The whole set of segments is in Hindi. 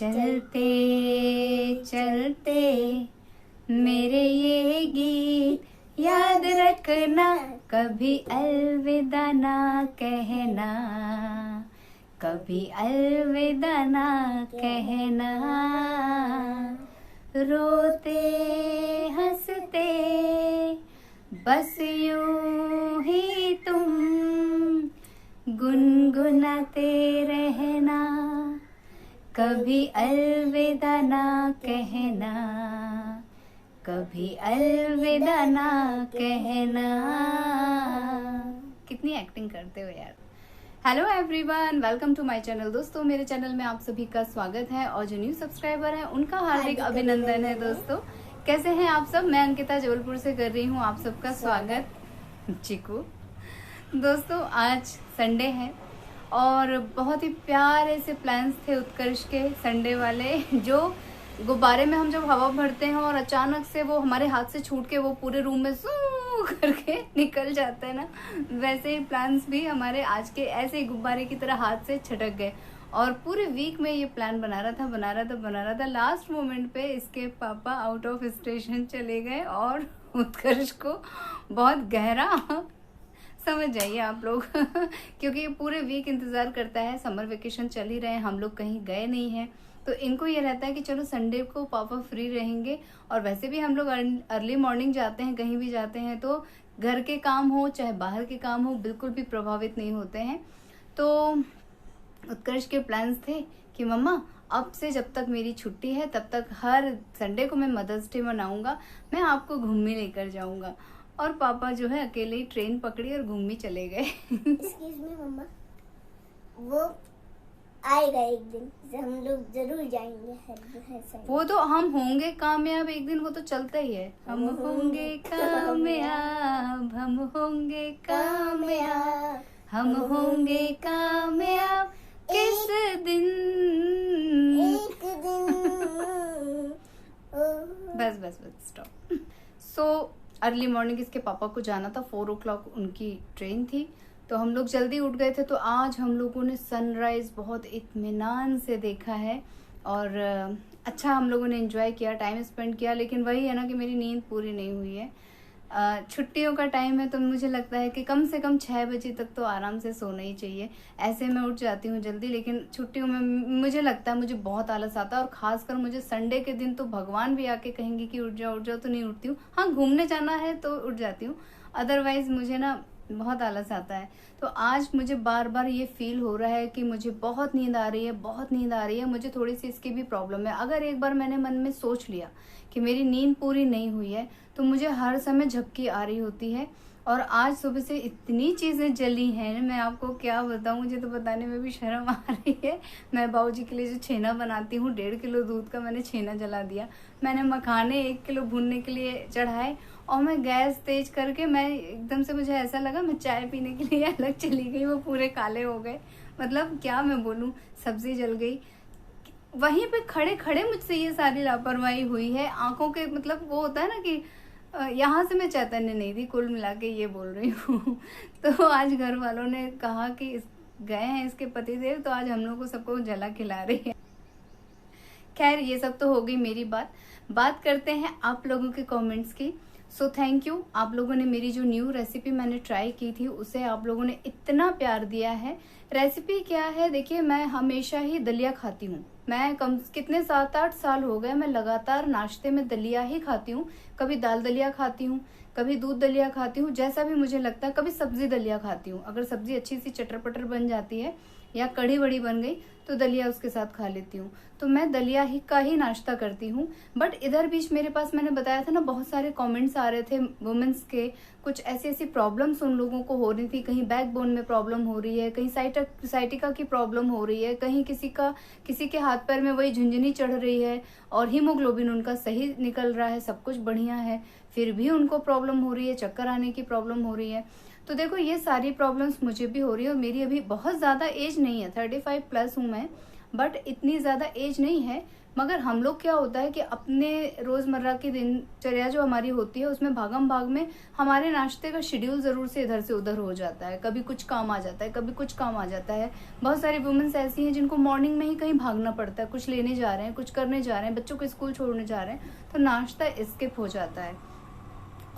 चलते चलते मेरे ये गीत याद रखना, कभी अलविदा ना कहना, कभी अलविदा ना कहना। रोते हंसते बस यूं ही तुम गुनगुनाते रहना, कभी अलविदा ना कहना, कभी अलविदा ना कहना। कितनी एक्टिंग करते हो यार। Hello everyone, welcome to my channel. दोस्तों मेरे चैनल में आप सभी का स्वागत है और जो न्यू सब्सक्राइबर है उनका हार्दिक अभिनंदन है। दोस्तों कैसे हैं आप सब? मैं अंकिता जबलपुर से कर रही हूँ आप सबका स्वागत। चिकू दोस्तों आज संडे है और बहुत ही प्यारे से प्लान्स थे उत्कर्ष के संडे वाले, जो गुब्बारे में हम जब हवा भरते हैं और अचानक से वो हमारे हाथ से छूट के वो पूरे रूम में सू करके निकल जाता है ना, वैसे ही प्लान्स भी हमारे आज के ऐसे ही गुब्बारे की तरह हाथ से छटक गए। और पूरे वीक में ये प्लान बना रहा था। लास्ट मोमेंट पे इसके पापा आउट ऑफ स्टेशन चले गए और उत्कर्ष को बहुत गहरा समझ जाइए आप लोग क्योंकि ये पूरे वीक इंतजार करता है। समर वेकेशन चल ही रहे हैं, हम लोग कहीं गए नहीं हैं, तो इनको ये रहता है कि चलो संडे को पापा फ्री रहेंगे। और वैसे भी हम लोग अर्ली मॉर्निंग जाते हैं, कहीं भी जाते हैं तो घर के काम हो चाहे बाहर के काम हो बिल्कुल भी प्रभावित नहीं होते हैं। तो उत्कर्ष के प्लान्स थे कि मम्मा अब से जब तक मेरी छुट्टी है तब तक हर संडे को मैं मदर्स डे मनाऊंगा, मैं आपको घूमने लेकर जाऊंगा। और पापा जो है अकेले ही ट्रेन पकड़ी और घूमने चले गए। एक्सक्यूज मी मम्मा, वो आएगा एक दिन, हम लोग जरूर जाएंगे। वो तो हम होंगे कामयाब एक दिन, वो तो चलता ही है। हम होंगे कामयाब, हम होंगे कामयाब, हम होंगे कामयाब किस दिन, एक दिन। Bus stop. So early morning इसके पापा को जाना था, 4 o'clock उनकी ट्रेन थी, तो हम लोग जल्दी उठ गए थे। तो आज हम लोगों ने सनराइज बहुत इत्मीनान से देखा है और अच्छा हम लोगों ने एंजॉय किया, टाइम स्पेंड किया। लेकिन वही है ना कि मेरी नींद पूरी नहीं हुई है। छुट्टियों का टाइम है तो मुझे लगता है कि कम से कम 6 बजे तक तो आराम से सोना ही चाहिए। ऐसे मैं उठ जाती हूँ जल्दी, लेकिन छुट्टियों में मुझे लगता है मुझे बहुत आलस आता है। और खासकर मुझे संडे के दिन तो भगवान भी आके कहेंगे कि उठ जाओ तो नहीं उठती हूँ। हाँ, घूमने जाना है तो उठ जाती हूँ, अदरवाइज मुझे ना बहुत आलस आता है। तो आज मुझे बार बार ये फील हो रहा है कि मुझे बहुत नींद आ रही है, मुझे थोड़ी सी इसकी भी प्रॉब्लम है। अगर एक बार मैंने मन में सोच लिया कि मेरी नींद पूरी नहीं हुई है तो मुझे हर समय झपकी आ रही होती है। और आज सुबह से इतनी चीज़ें जली हैं, मैं आपको क्या बताऊं, मुझे तो बताने में भी शर्म आ रही है। मैं बाबूजी के लिए जो छेना बनाती हूँ, 1.5 किलो दूध का मैंने छेना जला दिया। मैंने मखाने 1 किलो भूनने के लिए चढ़ाए और मैं गैस तेज करके मैं एकदम से मुझे ऐसा लगा मैं चाय पीने के लिए अलग चली गई, वो पूरे काले हो गए। मतलब क्या मैं बोलूँ, सब्जी जल गई। वहीं पे खड़े खड़े मुझसे ये सारी लापरवाही हुई है। आंखों के मतलब वो होता है ना कि यहाँ से मैं चैतन्य नहीं थी, कुल मिला के ये बोल रही हूँ। तो आज घर वालों ने कहा कि गए हैं इसके पतिदेव, तो आज हम लोग को सबको जला खिला रही है। खैर ये सब तो हो गई मेरी बात करते हैं आप लोगों के कमेंट्स की। सो थैंक यू, आप लोगों ने मेरी जो न्यू रेसिपी मैंने ट्राई की थी उसे आप लोगों ने इतना प्यार दिया है। रेसिपी क्या है, देखिए मैं हमेशा ही दलिया खाती हूँ। मैं कितने 7-8 साल हो गए मैं लगातार नाश्ते में दलिया ही खाती हूँ। कभी दाल दलिया खाती हूँ, कभी दूध दलिया खाती हूँ, जैसा भी मुझे लगता है। कभी सब्जी दलिया खाती हूँ, अगर सब्जी अच्छी सी चटर पटर बन जाती है या कढ़ी बड़ी बन गई तो दलिया उसके साथ खा लेती हूँ। तो मैं दलिया ही का ही नाश्ता करती हूँ। बट इधर बीच मेरे पास मैंने बताया था ना, बहुत सारे कमेंट्स आ रहे थे वुमेन्स के, कुछ ऐसी प्रॉब्लम्स उन लोगों को हो रही थी। कहीं बैकबोन में प्रॉब्लम हो रही है, कहीं साइटिका की प्रॉब्लम हो रही है, कहीं किसी के हाथ पैर में वही झुंझुनी चढ़ रही है और हीमोग्लोबिन उनका सही निकल रहा है, सब कुछ बढ़िया है, फिर भी उनको प्रॉब्लम हो रही है, चक्कर आने की प्रॉब्लम हो रही है। तो देखो ये सारी प्रॉब्लम्स मुझे भी हो रही है और मेरी अभी बहुत ज़्यादा एज नहीं है, 35 प्लस हूँ मैं, बट इतनी ज़्यादा एज नहीं है। मगर हम लोग क्या होता है कि अपने रोजमर्रा की दिनचर्या जो हमारी होती है उसमें भागम भाग में हमारे नाश्ते का शेड्यूल जरूर से इधर से उधर हो जाता है। कभी कुछ काम आ जाता है, कभी कुछ काम आ जाता है। बहुत सारी वुमेन्स ऐसी हैं जिनको मॉर्निंग में ही कहीं भागना पड़ता है, कुछ लेने जा रहे हैं, कुछ करने जा रहे हैं, बच्चों को स्कूल छोड़ने जा रहे हैं, तो नाश्ता स्किप हो जाता है।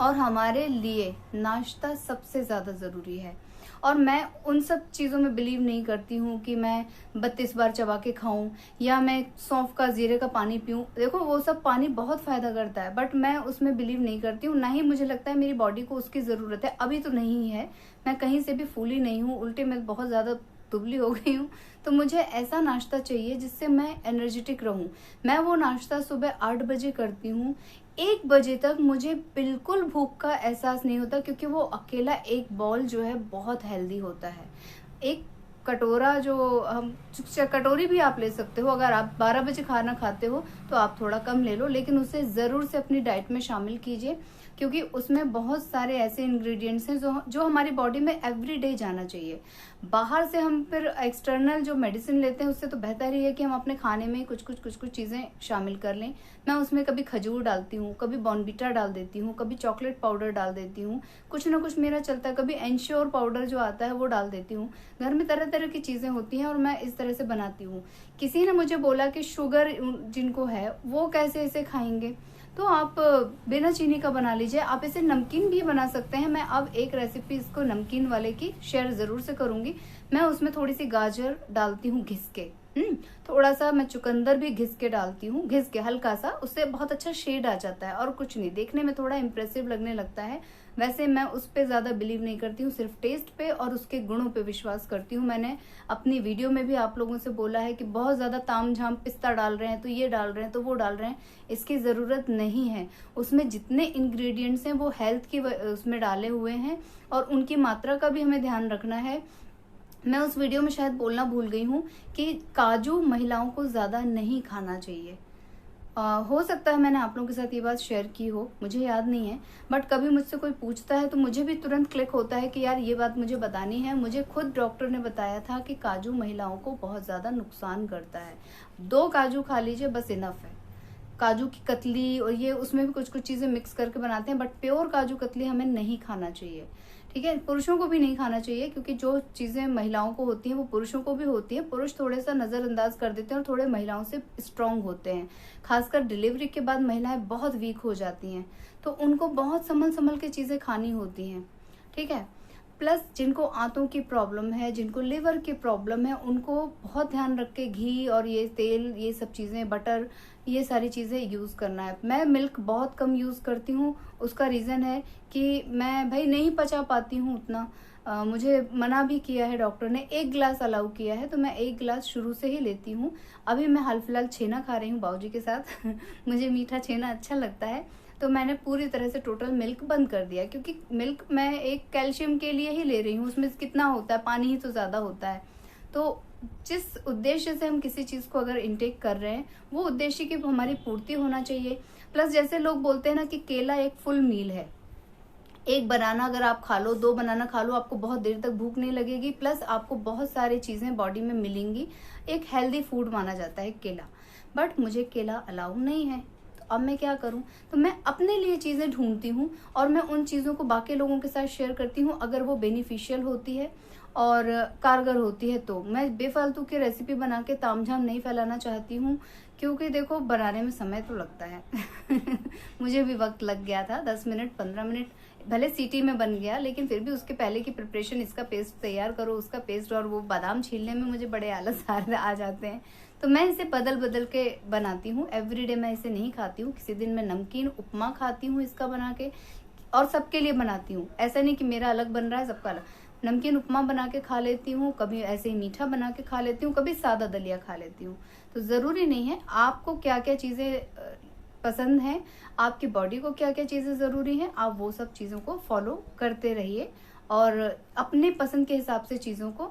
और हमारे लिए नाश्ता सबसे ज्यादा जरूरी है। और मैं उन सब चीज़ों में बिलीव नहीं करती हूँ कि मैं 32 बार चबा के खाऊं या मैं सौंफ का जीरे का पानी पीऊं। देखो वो सब पानी बहुत फायदा करता है, बट मैं उसमें बिलीव नहीं करती हूँ, ना ही मुझे लगता है मेरी बॉडी को उसकी ज़रूरत है। अभी तो नहीं है, मैं कहीं से भी फूली नहीं हूँ, उल्टे मैं बहुत ज़्यादा दुबली हो गई हूँ। तो मुझे ऐसा नाश्ता चाहिए जिससे मैं एनर्जेटिक रहूं। मैं वो नाश्ता सुबह 8 बजे करती हूँ। 1 बजे तक मुझे बिल्कुल भूख का एहसास नहीं होता, क्योंकि वो अकेला एक बॉल जो है बहुत हेल्दी होता है। एक कटोरा जो हम कटोरी भी आप ले सकते हो, अगर आप 12 बजे खाना खाते हो तो आप थोड़ा कम ले लो, लेकिन उसे ज़रूर से अपनी डाइट में शामिल कीजिए, क्योंकि उसमें बहुत सारे ऐसे इंग्रेडिएंट्स हैं जो हमारी बॉडी में एवरीडे जाना चाहिए। बाहर से हम फिर एक्सटर्नल जो मेडिसिन लेते हैं उससे तो बेहतर ही है कि हम अपने खाने में कुछ कुछ चीज़ें शामिल कर लें। मैं उसमें कभी खजूर डालती हूँ, कभी बॉर्नवीटा डाल देती हूँ, कभी चॉकलेट पाउडर डाल देती हूँ, कुछ ना कुछ मेरा चलता है। कभी एंश्योर पाउडर जो आता है वो डाल देती हूँ। घर में तरह तरह की चीज़ें होती हैं और मैं इस तरह से बनाती हूँ। किसी ने मुझे बोला कि शुगर जिनको है वो कैसे इसे खाएंगे, तो आप बिना चीनी का बना लीजिए। आप इसे नमकीन भी बना सकते हैं। मैं अब एक रेसिपी इसको नमकीन वाले की शेयर जरूर से करूंगी। मैं उसमें थोड़ी सी गाजर डालती हूँ घिस के, थोड़ा सा मैं चुकंदर भी घिस के डालती हूँ, घिस के हल्का सा, उससे बहुत अच्छा शेड आ जाता है और कुछ नहीं, देखने में थोड़ा इम्प्रेसिव लगने लगता है। वैसे मैं उस पे ज्यादा बिलीव नहीं करती हूँ, सिर्फ टेस्ट पे और उसके गुणों पे विश्वास करती हूँ। मैंने अपनी वीडियो में भी आप लोगों से बोला है कि बहुत ज्यादा तामझाम पिस्ता डाल रहे हैं, तो ये डाल रहे हैं, तो वो डाल रहे हैं, इसकी जरूरत नहीं है। उसमें जितने इंग्रेडिएंट्स हैं वो हेल्थ की उसमें डाले हुए हैं और उनकी मात्रा का भी हमें ध्यान रखना है। मैं उस वीडियो में शायद बोलना भूल गई हूँ कि काजू महिलाओं को ज्यादा नहीं खाना चाहिए। हो सकता है मैंने आप लोगों के साथ ये बात शेयर की हो, मुझे याद नहीं है, बट कभी मुझसे कोई पूछता है तो मुझे भी तुरंत क्लिक होता है कि यार ये बात मुझे बतानी है। मुझे खुद डॉक्टर ने बताया था कि काजू महिलाओं को बहुत ज्यादा नुकसान करता है। 2 काजू खा लीजिए बस इनफ है। काजू की कतली और ये उसमें भी कुछ कुछ चीजें मिक्स करके बनाते हैं, बट प्योर काजू कतली हमें नहीं खाना चाहिए। ठीक है, पुरुषों को भी नहीं खाना चाहिए, क्योंकि जो चीजें महिलाओं को होती हैं वो पुरुषों को भी होती है। पुरुष थोड़े सा नजरअंदाज कर देते हैं और थोड़े महिलाओं से स्ट्रांग होते हैं। खासकर डिलीवरी के बाद महिलाएं बहुत वीक हो जाती हैं, तो उनको बहुत संभल के चीजें खानी होती हैं। ठीक है, प्लस जिनको आंतों की प्रॉब्लम है, जिनको लिवर की प्रॉब्लम है, उनको बहुत ध्यान रख के घी और ये तेल, ये सब चीजें, बटर, ये सारी चीजें यूज करना है। मैं मिल्क बहुत कम यूज करती हूँ। उसका रीजन है कि मैं भाई नहीं पचा पाती हूँ उतना। मुझे मना भी किया है डॉक्टर ने, 1 गिलास अलाउ किया है, तो मैं 1 गिलास शुरू से ही लेती हूँ। अभी मैं हाल फिलहाल छेना खा रही हूँ बाबूजी के साथ मुझे मीठा छेना अच्छा लगता है, तो मैंने पूरी तरह से टोटल मिल्क बंद कर दिया, क्योंकि मिल्क मैं एक कैल्शियम के लिए ही ले रही हूँ। उसमें कितना होता है, पानी ही तो ज्यादा होता है। तो जिस उद्देश्य से हम किसी चीज को अगर इनटेक कर रहे हैं वो उद्देश्य की हमारी पूर्ति होना चाहिए। प्लस जैसे लोग बोलते हैं ना कि केला एक फुल मील है, 1 बनाना अगर आप खा लो, 2 बनाना खा लो, आपको बहुत देर तक भूख नहीं लगेगी, प्लस आपको बहुत सारी चीजें बॉडी में मिलेंगी। एक हेल्दी फूड माना जाता है केला, बट मुझे केला अलाउ नहीं है, तो अब मैं क्या करूं? तो मैं अपने लिए चीजें ढूंढती हूँ और मैं उन चीजों को बाकी लोगों के साथ शेयर करती हूँ। अगर वो बेनिफिशियल होती है और कारगर होती है तो मैं बेफालतू की रेसिपी बना के तामझाम नहीं फैलाना चाहती हूँ, क्योंकि देखो बनाने में समय तो लगता है मुझे भी वक्त लग गया था, 10 मिनट 15 मिनट, भले सीटी में बन गया, लेकिन फिर भी उसके पहले की प्रिपरेशन, इसका पेस्ट तैयार करो, उसका पेस्ट, और वो बादाम छीलने में मुझे बड़े आलस आ जाते हैं। तो मैं इसे बदल बदल के बनाती हूँ। एवरीडे मैं इसे नहीं खाती हूँ। किसी दिन मैं नमकीन उपमा खाती हूँ इसका बना के, और सबके लिए बनाती हूँ। ऐसा नहीं कि मेरा अलग बन रहा है सबका अलग। नमकीन उपमा बना के खा लेती हूँ, कभी ऐसे ही मीठा बना के खा लेती हूँ, कभी सादा दलिया खा लेती हूँ। तो जरूरी नहीं है आपको क्या क्या चीजें पसंद है, आपकी बॉडी को क्या क्या चीजें जरूरी हैं, आप वो सब चीजों को फॉलो करते रहिए और अपने पसंद के हिसाब से चीजों को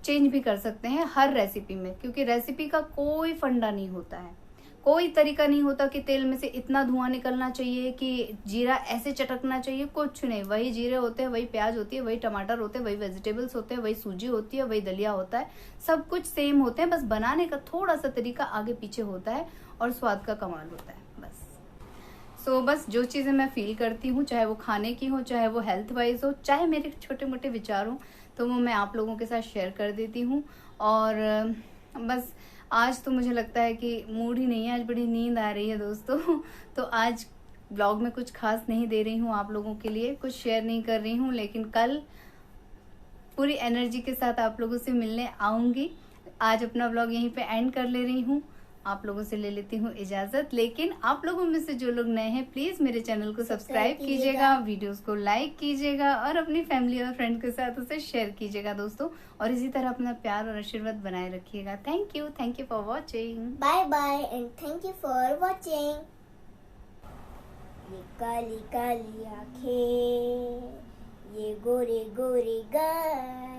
चेंज भी कर सकते हैं हर रेसिपी में, क्योंकि रेसिपी का कोई फंडा नहीं होता है, कोई तरीका नहीं होता कि तेल में से इतना धुआं निकलना चाहिए कि जीरा ऐसे चटकना चाहिए, कुछ नहीं। वही जीरे होते हैं, वही प्याज होती है, वही टमाटर होते हैं, वही वेजिटेबल्स होते हैं, वही सूजी होती है, वही दलिया होता है, सब कुछ सेम होते हैं, बस बनाने का थोड़ा सा तरीका आगे पीछे होता है और स्वाद का कमाल होता है बस। सो बस जो चीज़ें मैं फील करती हूँ, चाहे वो खाने की हो, चाहे वो हेल्थ वाइज हो, चाहे मेरे छोटे मोटे विचार हो, तो वो मैं आप लोगों के साथ शेयर कर देती हूँ। और बस आज तो मुझे लगता है कि मूड ही नहीं है, आज बड़ी नींद आ रही है दोस्तों। तो आज ब्लॉग में कुछ खास नहीं दे रही हूँ आप लोगों के लिए, कुछ शेयर नहीं कर रही हूँ, लेकिन कल पूरी एनर्जी के साथ आप लोगों से मिलने आऊँगी। आज अपना ब्लॉग यहीं पे एंड कर ले रही हूँ, आप लोगों से ले लेती हूँ इजाज़त। लेकिन आप लोगों में से जो लोग नए हैं, प्लीज़ मेरे चैनल को सब्सक्राइब कीजिएगा, वीडियोस को लाइक कीजिएगा और अपनी फैमिली और फ्रेंड के साथ उसे शेयर कीजिएगा दोस्तों। और इसी तरह अपना प्यार और आशीर्वाद बनाए रखिएगा। Thank you for watching. Bye bye and thank you for watching. ये काली काली आंखें, ये गोरे गोरे गाल,